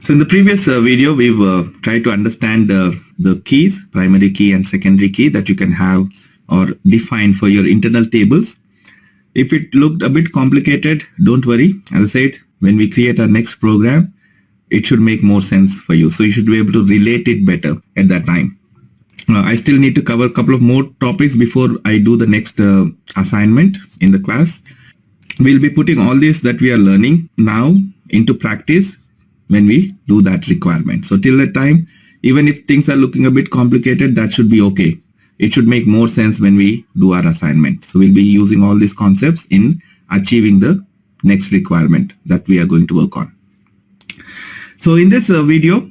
So in the previous video, we've tried to understand the keys, primary key and secondary key that you can have or define for your internal tables. If it looked a bit complicated, don't worry. As I said, when we create our next program, it should make more sense for you. So you should be able to relate it better at that time. I still need to cover a couple of more topics before I do the next assignment in the class. We'll be putting all this that we are learning now into practice when we do that requirement. So till that time, even if things are looking a bit complicated, that should be okay. It should make more sense when we do our assignment. So we'll be using all these concepts in achieving the next requirement that we are going to work on. So in this video,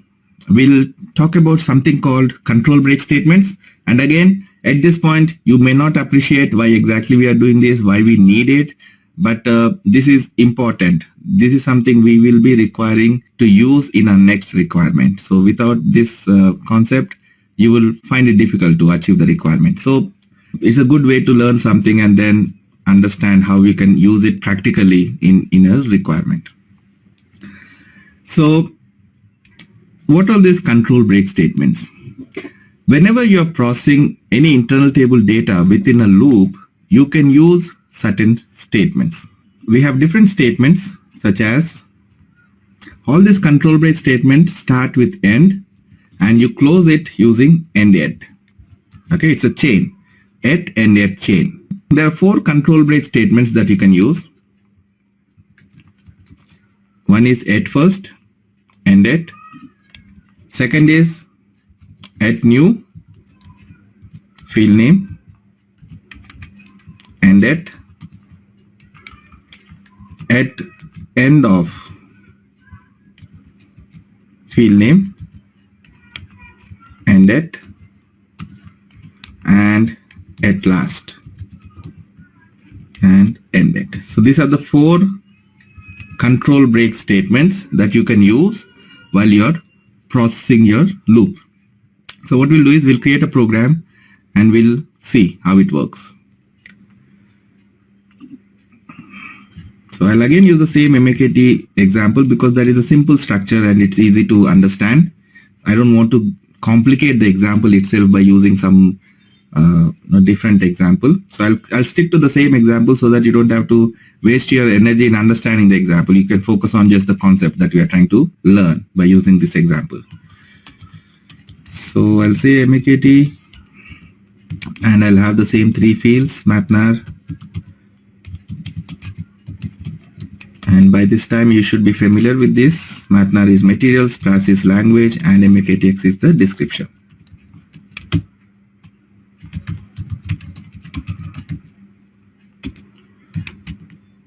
we'll talk about something called control break statements. And again, at this point, you may not appreciate why exactly we are doing this, why we need it. But this is important. This is something we will be requiring to use in our next requirement. So without this concept, you will find it difficult to achieve the requirement. So it's a good way to learn something and then understand how we can use it practically in a requirement. So what are these control break statements? Whenever you're processing any internal table data within a loop, you can use certain statements. We have different statements such as all these control break statements start with end and you close it using end. Okay, it's a chain, end chain. There are 4 control break statements that you can use. One is at first, end at. Second is at new, field name, end at end of, field name, end at, and at last, and end at. So these are the 4 control break statements that you can use while you're processing your loop. So what we'll do is we'll create a program and we'll see how it works. So I'll again use the same MAKT example because that is a simple structure and it's easy to understand. I don't want to complicate the example itself by using some different example. So I'll stick to the same example so that you don't have to waste your energy in understanding the example. You can focus on just the concept that we are trying to learn by using this example. So I'll say MAKT and I'll have the same 3 fields, MATNAR. And by this time you should be familiar with this. MATNAR is material, SPRAS is language, and MAKTX is the description.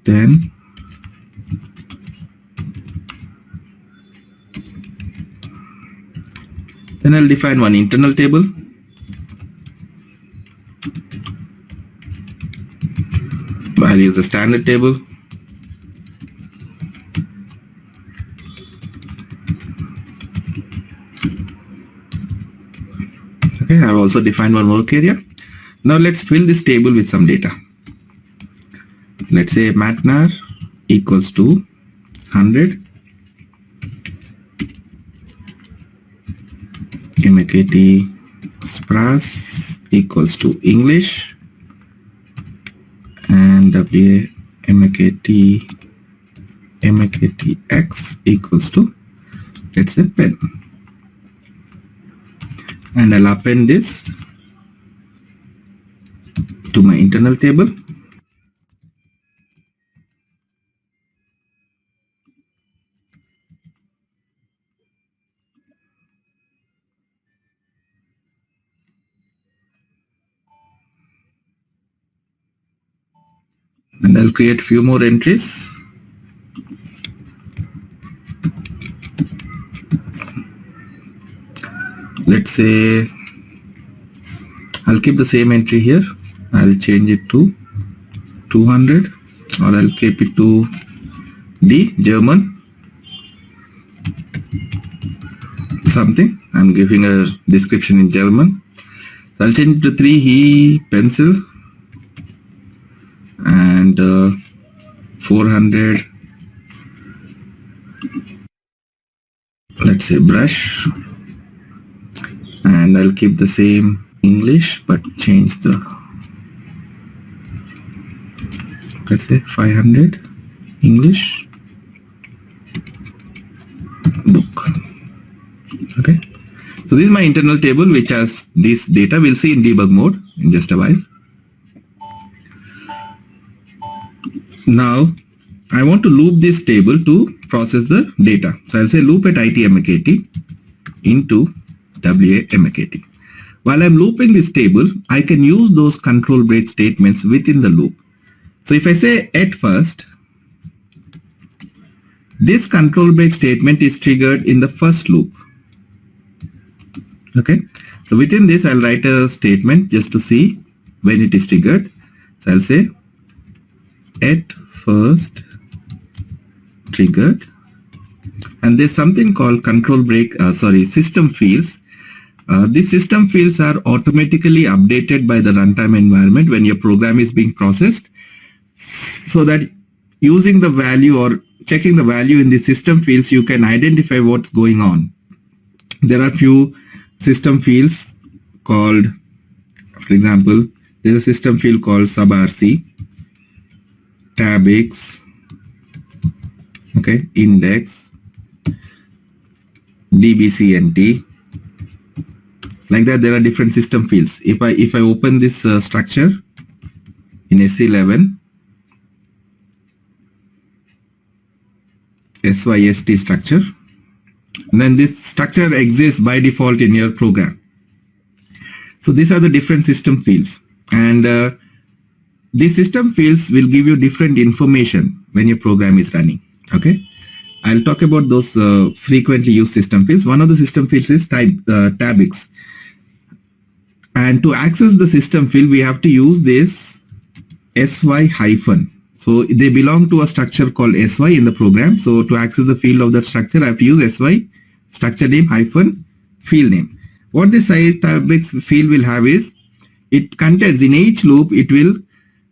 Then I'll define one internal table. I'll use the standard table. Okay, I've also defined one work area. Now let's fill this table with some data. Let's say MATNAR equals to 100, MAKT SPRAS equals to English, and MAKTX equals to, let's say, pen. And I'll append this to my internal table. And I'll create a few more entries. Let's say I'll keep the same entry here. I'll change it to 200, or I'll keep it to D, German, something. I'm giving a description in German. So I'll change it to 3, he, pencil, and 400 let's say brush, and I'll keep the same English but change the, let's say 500 English book. Okay, so this is my internal table which has this data. We'll see in debug mode in just a while. Now I want to loop this table to process the data. So I'll say loop at itmakt into wamakt. While I'm looping this table, I can use those control break statements within the loop. So if I say at first, this control break statement is triggered in the first loop. Okay, so within this I'll write a statement just to see when it is triggered. So I'll say at first triggered, and there's something called control break, system fields. These system fields are automatically updated by the runtime environment when your program is being processed, so that using the value or checking the value in the system fields, you can identify what's going on. There are few system fields called, for example, there's a system field called subrc, tabix, okay, index, dbcnt. Like that, there are different system fields. If I open this structure in S11, SYST structure, and then this structure exists by default in your program. So these are the different system fields, and these system fields will give you different information when your program is running. Okay, I'll talk about those frequently used system fields. One of the system fields is tabix, and to access the system field we have to use this sy hyphen. So they belong to a structure called sy in the program. So to access the field of that structure, I have to use sy structure name hyphen field name. What this tabix field will have is, it contains, in each loop it will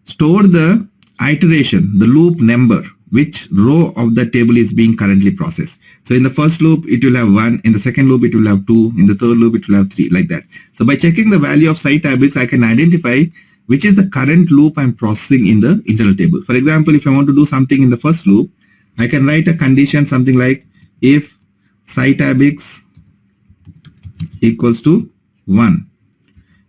store the iteration, the loop number, which row of the table is being currently processed. So in the first loop it will have 1, in the second loop it will have 2, in the third loop it will have 3, like that. So by checking the value of tabix, I can identify which is the current loop I'm processing in the internal table. For example, if I want to do something in the first loop, I can write a condition something like if tabix equals to 1,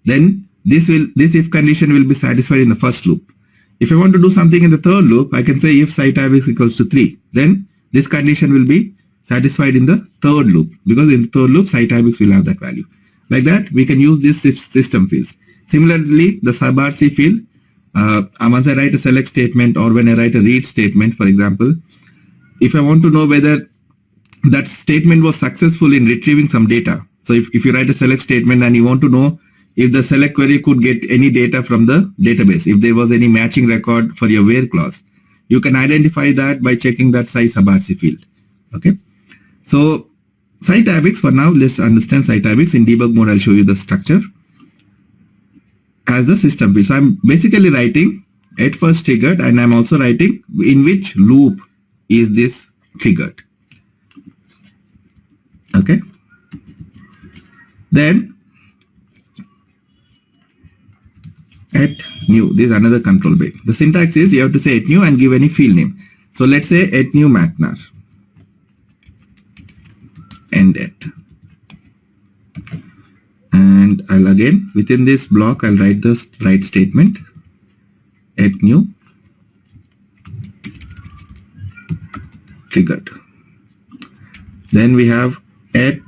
then this if condition will be satisfied in the first loop. If I want to do something in the third loop, I can say if tabix equals to 3, then this condition will be satisfied in the third loop, because in the third loop tabix will have that value. Like that, we can use these system fields. Similarly, the subrc field, once I write a select statement or when I write a read statement, for example, if I want to know whether that statement was successful in retrieving some data. So if you write a select statement and you want to know if the select query could get any data from the database, if there was any matching record for your where clause, you can identify that by checking that subrc field. Okay, so tabix, for now let's understand tabix. In debug mode I'll show you the structure as the system field. So I'm basically writing at first triggered, and I'm also writing in which loop is this triggered. Okay, then at new, this is another control break. The syntax is you have to say at new and give any field name. So let's say at new matnar end at, and I'll again within this block I'll write the write statement at new triggered. Then we have at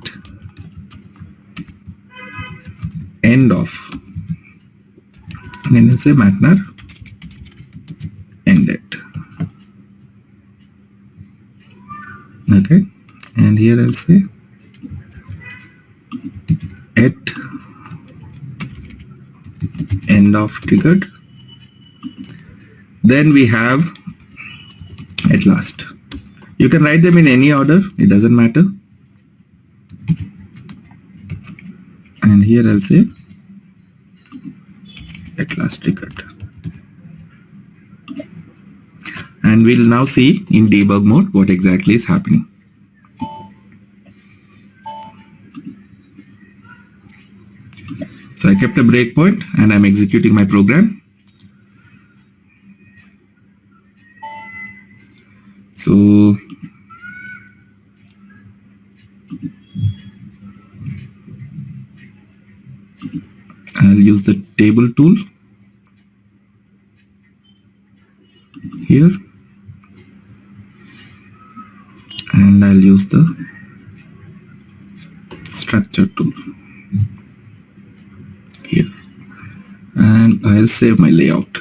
end of, and then I'll say matnar end at. Okay, and here I'll say at end of triggered. Then we have at last. You can write them in any order, it doesn't matter. And here I'll say at last triggered. And we'll now see in debug mode what exactly is happening. So I kept a breakpoint and I'm executing my program. So I'll use the table tool here, and I'll use the structure tool here, and I'll save my layout.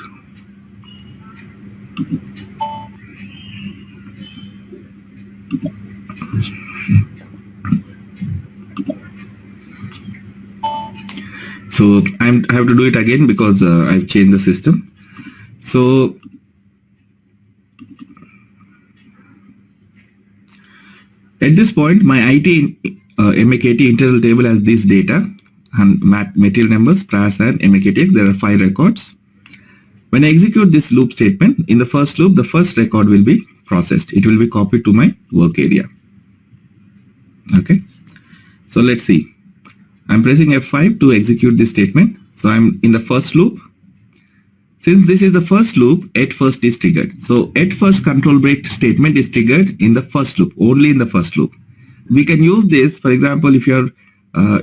So I have to do it again because I've changed the system. So at this point, my IT MAKT internal table has this data and material numbers, price and MAKTX. There are 5 records. When I execute this loop statement, in the first loop, the first record will be processed. It will be copied to my work area. Okay. So let's see. I'm pressing F5 to execute this statement. So I'm in the first loop. Since this is the first loop, at first is triggered. So at first control break statement is triggered in the first loop, only in the first loop. We can use this, for example, if you're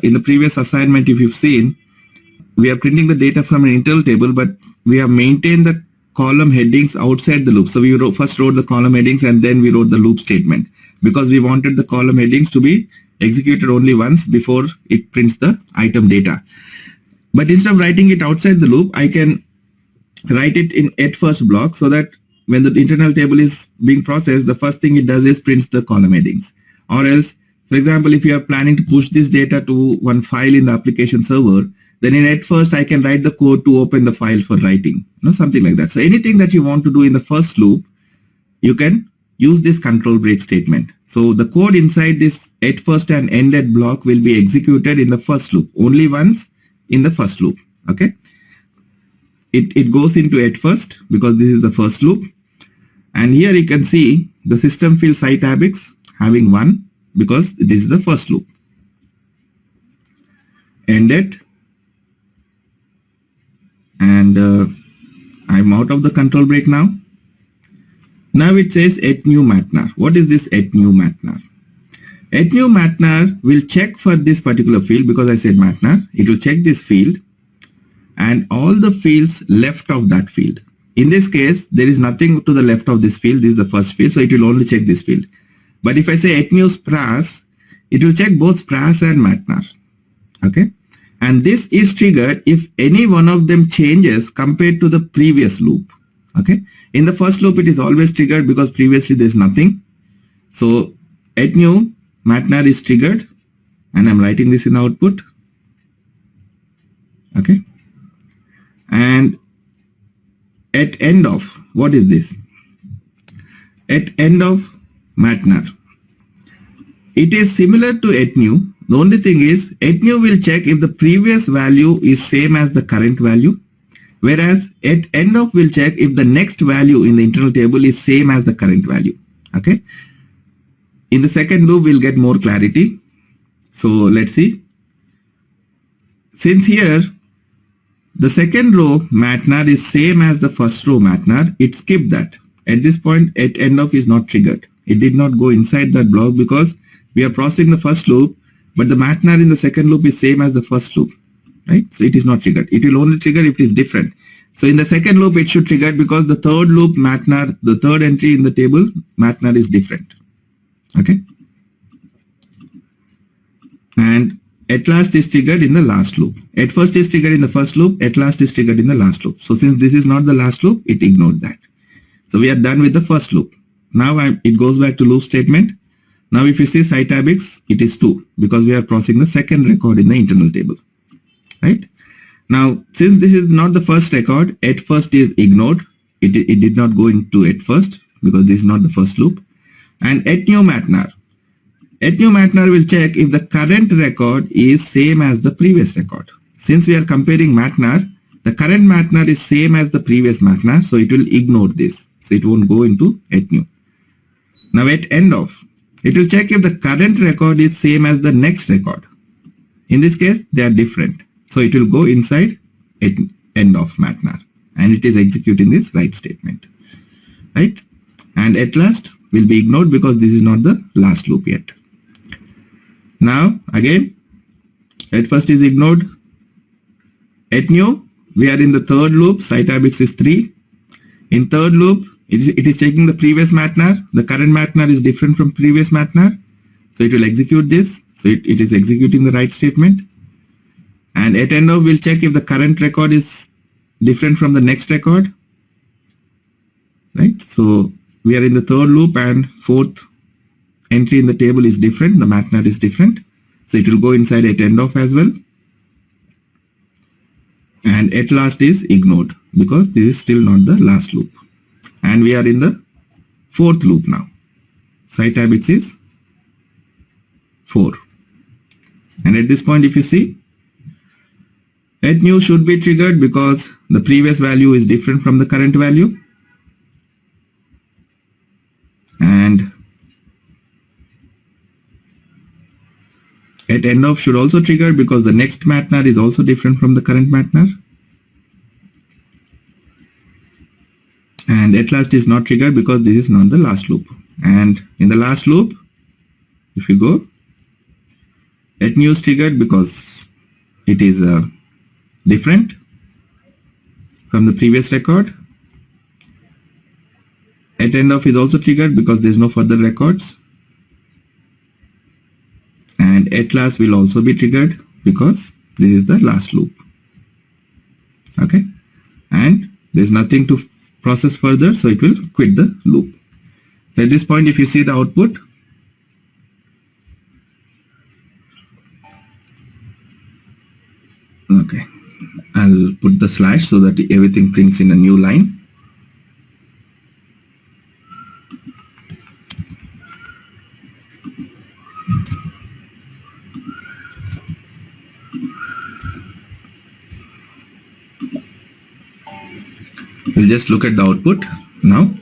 in the previous assignment, if you've seen, we are printing the data from an internal table, but we have maintained the column headings outside the loop. So we first wrote the column headings and then we wrote the loop statement because we wanted the column headings to be executed only once before it prints the item data. But instead of writing it outside the loop, I can write it in at first block so that when the internal table is being processed, the first thing it does is prints the column headings. Or else, for example, if you are planning to push this data to one file in the application server, then in at first I can write the code to open the file for writing, something like that. So anything that you want to do in the first loop, you can use this control break statement. So the code inside this at first and end at block will be executed in the first loop, only once in the first loop. Okay. It goes into at first because this is the first loop. And here you can see the system field site ABIX having 1 because this is the first loop. End it. And I'm out of the control break now. Now it says at new matnar. What is this at new matnar? At new matnar will check for this particular field because I said matnar. It will check this field and all the fields left of that field. In this case, there is nothing to the left of this field. This is the first field, so it will only check this field. But if I say at new spras, it will check both spras and matnar. Okay. And this is triggered if any one of them changes compared to the previous loop. Okay. In the first loop, it is always triggered because previously there is nothing. So at new matnar is triggered and I'm writing this in output. Okay. And at end of, what is this? At end of matnar. It is similar to at new. The only thing is at new will check if the previous value is same as the current value, whereas at end of will check if the next value in the internal table is same as the current value. Okay. In the second loop, we'll get more clarity. So let's see. Since here the second row matnar is same as the first row matnar, it skipped that. At this point, at end of is not triggered. It did not go inside that block because we are processing the first loop, but the matnar in the second loop is same as the first loop, right? So it is not triggered. It will only trigger if it is different. So in the second loop, it should trigger because the third loop matnar, the third entry in the table matnar is different. Okay. And at last is triggered in the last loop. At first is triggered in the first loop. At last is triggered in the last loop. So since this is not the last loop, it ignored that. So we are done with the first loop. Now it goes back to loop statement. Now if you see site ABIX, it is 2 because we are processing the second record in the internal table. Right? Now since this is not the first record, at first is ignored. It did not go into at first because this is not the first loop. And at new matnar. At new matnar will check if the current record is same as the previous record. Since we are comparing matnar, the current matnar is same as the previous matnar, so it will ignore this. So it won't go into at new. Now at end of, it will check if the current record is same as the next record. In this case, they are different. So it will go inside end of MATNAR, and it is executing this write statement, right? And at last will be ignored because this is not the last loop yet. Now again, at first is ignored. At new, we are in the third loop. Cytabix is 3. In third loop, it is checking the previous MATNAR. The current MATNAR is different from previous MATNAR, so it will execute this. So it is executing the write statement. And at end of, we'll check if the current record is different from the next record, right? So we are in the third loop and fourth entry in the table is different. The MATNAR is different, so it will go inside at end of as well. And at last is ignored because this is still not the last loop, and we are in the fourth loop now. Cytabix is 4, and at this point, if you see, at new should be triggered because the previous value is different from the current value, and at end of should also trigger because the next MATNAR is also different from the current MATNAR, and at last is not triggered because this is not the last loop. And in the last loop, if you go, at new is triggered because it is different from the previous record. At end of is also triggered because there is no further records, and at last will also be triggered because this is the last loop. Okay, and there is nothing to process further, so it will quit the loop. So at this point, if you see the output, okay, I'll put the slash so that everything prints in a new line. We'll just look at the output now.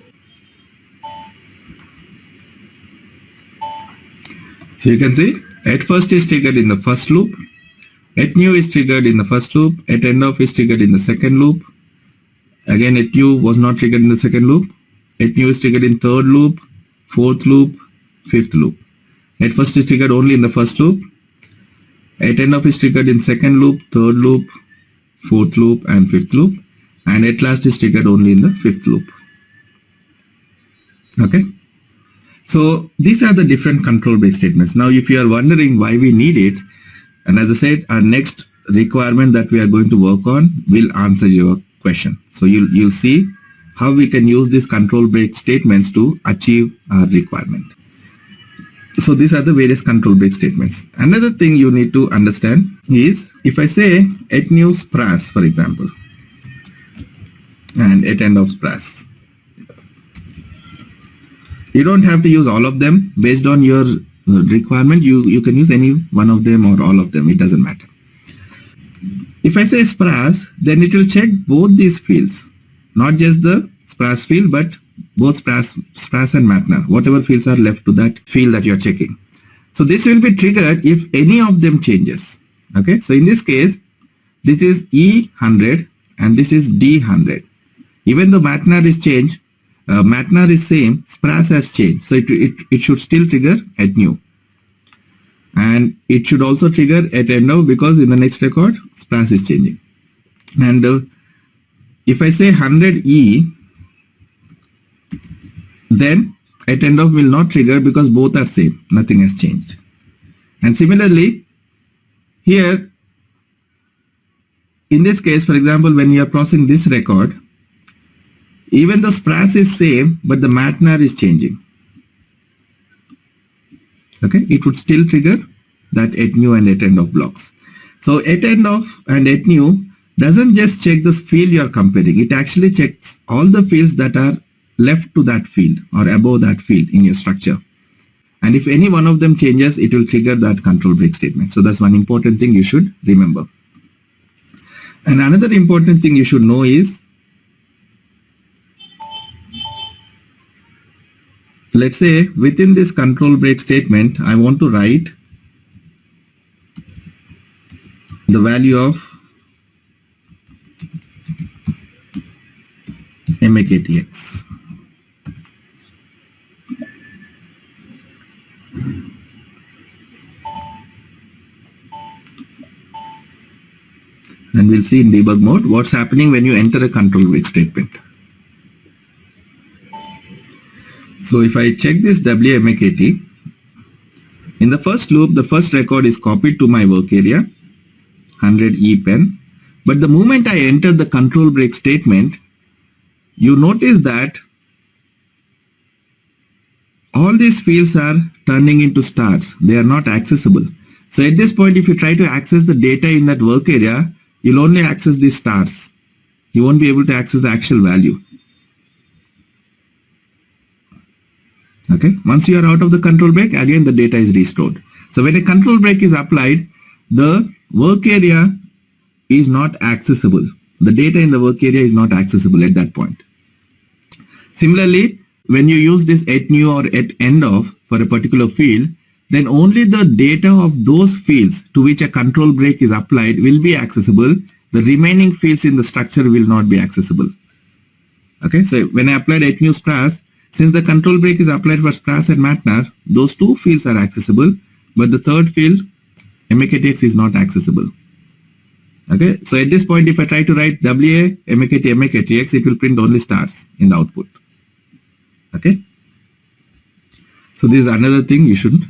So you can see at first is triggered in the first loop, at new is triggered in the first loop, at end of is triggered in the second loop, again at new was not triggered in the second loop, at new is triggered in third loop, fourth loop, fifth loop. At first is triggered only in the first loop, at end of is triggered in second loop, third loop, fourth loop and fifth loop, and at last is triggered only in the fifth loop. Okay, so these are the different control break statements. Now if you are wondering why we need it, and as I said, our next requirement that we are going to work on will answer your question. So you'll see how we can use these control break statements to achieve our requirement. So these are the various control break statements. Another thing you need to understand is if I say at new spras, for example, and at end of spras, you don't have to use all of them. Based on your requirement, you can use any one of them or all of them, it doesn't matter. If I say spras, then it will check both these fields, not just the spras field, but both spras and MATNAR, whatever fields are left to that field that you're checking. So this will be triggered if any of them changes. Okay, so in this case, this is E100 and this is D100. Even though MATNAR is changed, MATNAR is same, spras has changed, so it should still trigger at new, and it should also trigger at end of because in the next record spras is changing. And if I say 100E, then at end of will not trigger because both are same, nothing has changed. And similarly here in this case, for example, when you are processing this record, even though spras is same, but the MATNAR is changing. Okay, it would still trigger that at new and at end of blocks. So at end of and at new doesn't just check the field you are comparing, it actually checks all the fields that are left to that field or above that field in your structure. And if any one of them changes, it will trigger that control break statement. So that's one important thing you should remember. And another important thing you should know is, let's say within this control break statement, I want to write the value of MAKTX. And we'll see in debug mode what's happening when you enter a control break statement. So if I check this WMAKT, in the first loop, the first record is copied to my work area, 100 EPEN. But the moment I enter the control break statement, you notice that all these fields are turning into stars. They are not accessible. So at this point, if you try to access the data in that work area, you'll only access these stars. You won't be able to access the actual value. Okay, once you are out of the control break, again the data is restored. So when a control break is applied, the work area is not accessible. The data in the work area is not accessible at that point. Similarly, when you use this at new or at end of for a particular field, then only the data of those fields to which a control break is applied will be accessible. The remaining fields in the structure will not be accessible. Okay, so when I applied at new SPRAS, since the control break is applied for SPRAS and MATNR, those two fields are accessible, but the third field, MAKTX, is not accessible. Okay, so at this point, if I try to write WA, MAKT, MAKTX, it will print only stars in the output. Okay, so this is another thing you should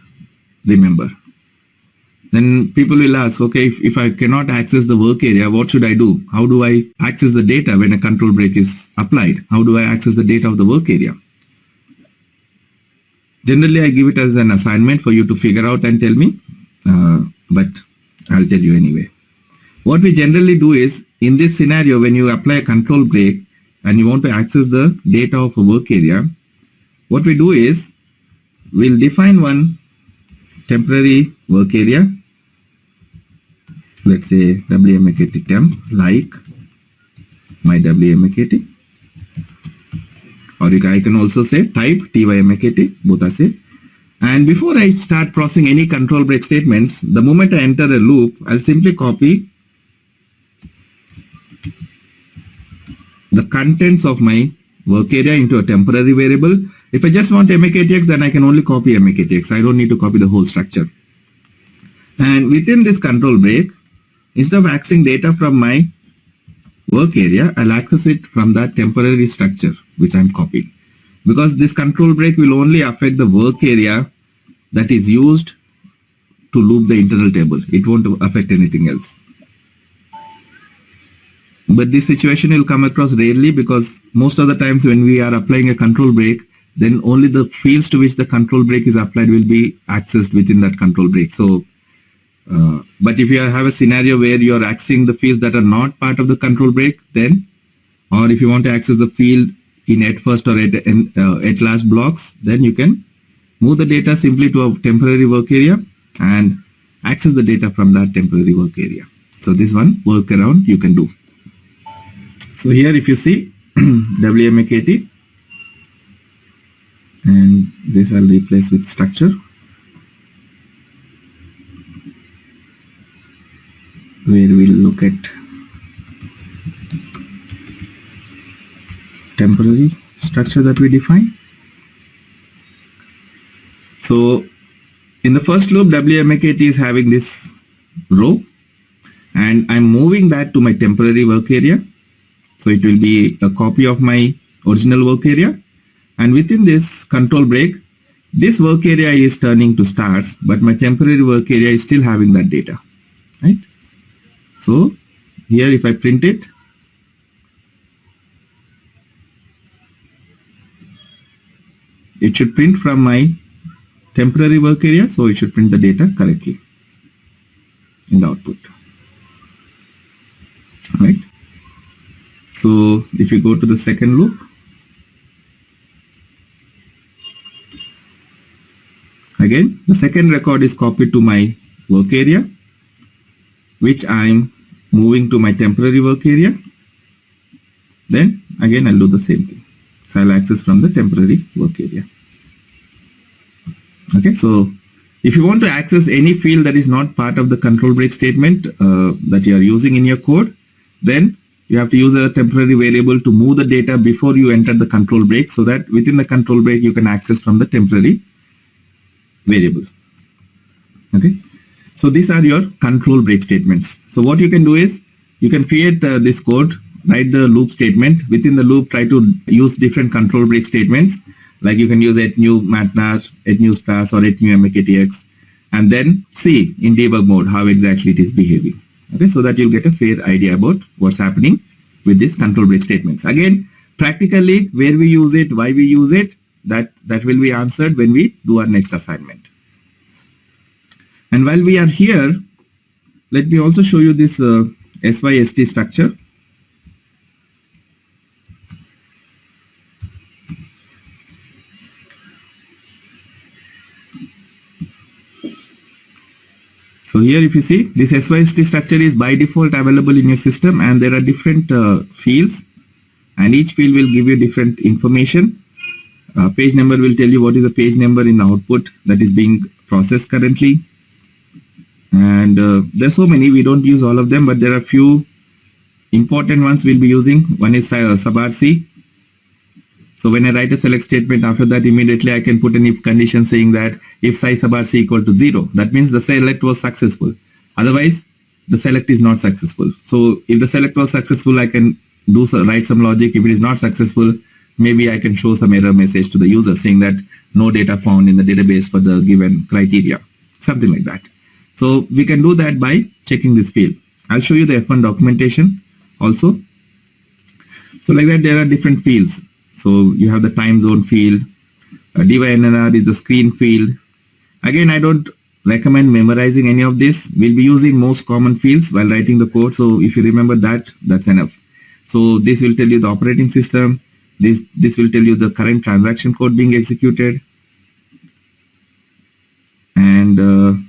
remember. Then people will ask, okay, if I cannot access the work area, what should I do? How do I access the data when a control break is applied? How do I access the data of the work area? Generally, I give it as an assignment for you to figure out and tell me, but I'll tell you anyway. What we generally do is, in this scenario, when you apply a control break and you want to access the data of a work area, what we do is, we'll define one temporary work area. Let's say WMAKT temp, like my WMAKT. Or I can also say type TYMAKT, both are same. And before I start processing any control break statements, the moment I enter a loop, I'll simply copy the contents of my work area into a temporary variable. If I just want MAKTX, then I can only copy MAKTX. I don't need to copy the whole structure. And within this control break, instead of accessing data from my work area, I'll access it from that temporary structure which I'm copying. Because this control break will only affect the work area that is used to loop the internal table. It won't affect anything else. But this situation will come across rarely, because most of the times when we are applying a control break, then only the fields to which the control break is applied will be accessed within that control break. So, but if you have a scenario where you are accessing the fields that are not part of the control break, then, or if you want to access the field in at first or at last blocks, then you can move the data simply to a temporary work area and access the data from that temporary work area. So this one workaround you can do. So here if you see WMAKT, and this I'll replace with structure, where we'll look at temporary structure that we define. So in the first loop, WMAKT is having this row, and I'm moving that to my temporary work area. So it will be a copy of my original work area, and within this control break, this work area is turning to stars, but my temporary work area is still having that data, right? So here if I print it, it should print from my temporary work area, so it should print the data correctly in the output. Right? So if you go to the second loop, again the second record is copied to my work area, which I'm moving to my temporary work area. Then again I'll do the same thing. So I'll access from the temporary work area. Okay, so if you want to access any field that is not part of the control break statement that you are using in your code, then you have to use a temporary variable to move the data before you enter the control break, so that within the control break you can access from the temporary variable. Okay, so these are your control break statements. So what you can do is you can create this code, write the loop statement. Within the loop, try to use different control break statements, like you can use new matnar, new splash, or new mktx, and then see in debug mode how exactly it is behaving. Okay, so that you'll get a fair idea about what's happening with these control break statements. Again, practically where we use it, why we use it, that will be answered when we do our next assignment. And while we are here, let me also show you this SYST structure. So here if you see, this SYST structure is by default available in your system, and there are different fields, and each field will give you different information. Page number will tell you what is the page number in the output that is being processed currently. And there's so many, we don't use all of them, but there are few important ones we'll be using. One is subrc. So when I write a select statement, after that immediately I can put an if condition saying that if size subrc equal to 0, that means the select was successful. Otherwise, the select is not successful. So if the select was successful, I can write some logic. If it is not successful, maybe I can show some error message to the user saying that no data found in the database for the given criteria, something like that. So we can do that by checking this field. I'll show you the F1 documentation also. So like that, there are different fields. So you have the time zone field, DYNNR is the screen field. Again, I don't recommend memorizing any of this. We'll be using most common fields while writing the code. So if you remember that, that's enough. So this will tell you the operating system. This will tell you the current transaction code being executed. And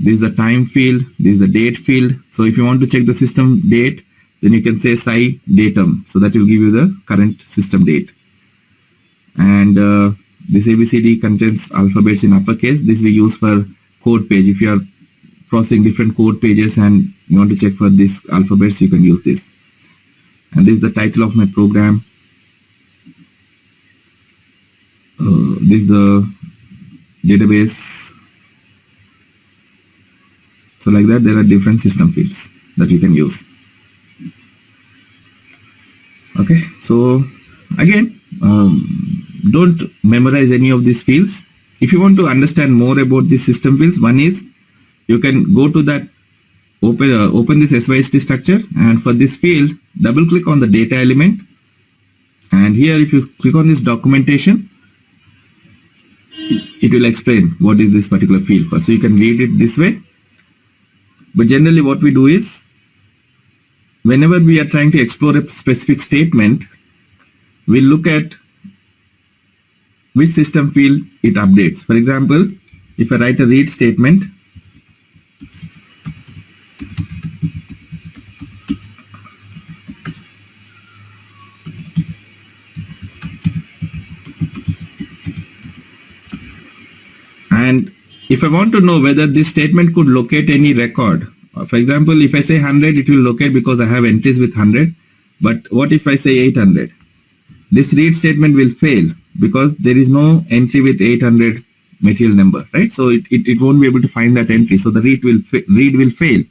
this is the time field, this is the date field. So if you want to check the system date, then you can say sci datum. So that will give you the current system date. And this ABCD contains alphabets in uppercase. This we use for code page. If you are processing different code pages and you want to check for these alphabets, you can use this. And this is the title of my program. This is the database. So like that, there are different system fields that you can use. Okay, so again, don't memorize any of these fields. If you want to understand more about these system fields, one is you can go to that, open this SYST structure, and for this field, double click on the data element. And here, if you click on this documentation, it will explain what is this particular field for. So you can read it this way. But generally what we do is, whenever we are trying to explore a specific statement, we look at which system field it updates. For example, if I write a read statement, and if I want to know whether this statement could locate any record, for example, if I say 100, it will locate because I have entries with 100. But what if I say 800? This read statement will fail because there is no entry with 800 material number, right? So it won't be able to find that entry. So the read will fail.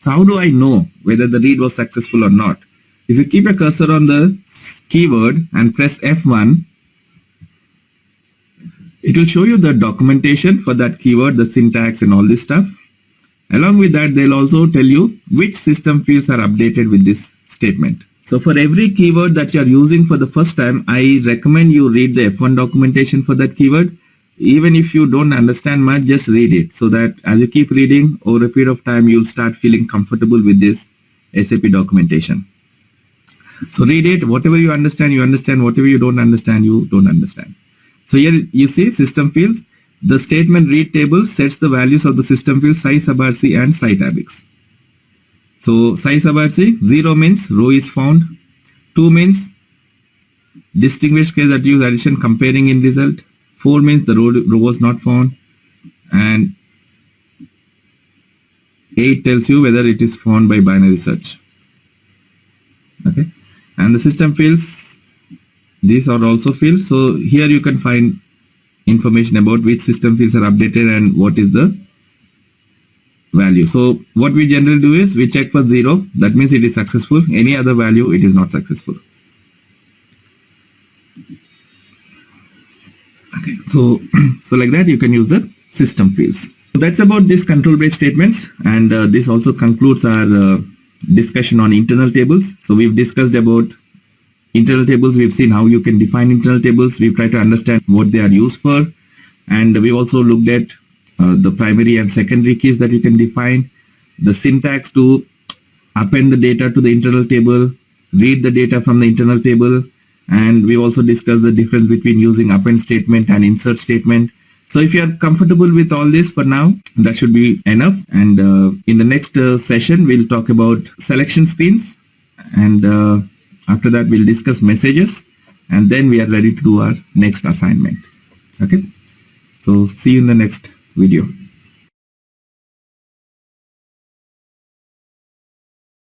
So how do I know whether the read was successful or not? If you keep a cursor on the keyword and press F1, it will show you the documentation for that keyword, the syntax and all this stuff. Along with that, they'll also tell you which system fields are updated with this statement. So for every keyword that you are using for the first time, I recommend you read the F1 documentation for that keyword. Even if you don't understand much, just read it, so that as you keep reading over a period of time, you'll start feeling comfortable with this SAP documentation. So read it, whatever you understand, whatever you don't understand, you don't understand. So here you see system fields. The statement read table sets the values of the system fields sci subrc and sci-tabix. So sci subrc, 0 means row is found, 2 means distinguished case that use addition comparing in result, 4 means the row was not found, and 8 tells you whether it is found by binary search. Okay, And the system fields, these are also fields. So here you can find information about which system fields are updated and what is the value. So what we generally do is we check for 0, that means it is successful. Any other value, it is not successful. Okay, so like that you can use the system fields. So that's about this control break statements, and this also concludes our discussion on internal tables. So we've discussed about internal tables, we've seen how you can define internal tables, we've tried to understand what they are used for, and we also looked at the primary and secondary keys that you can define, the syntax to append the data to the internal table, read the data from the internal table, and we also discussed the difference between using append statement and insert statement. So if you are comfortable with all this for now, that should be enough. And in the next session, we'll talk about selection screens, and after that we'll discuss messages, and then we are ready to do our next assignment. Okay, so see you in the next video.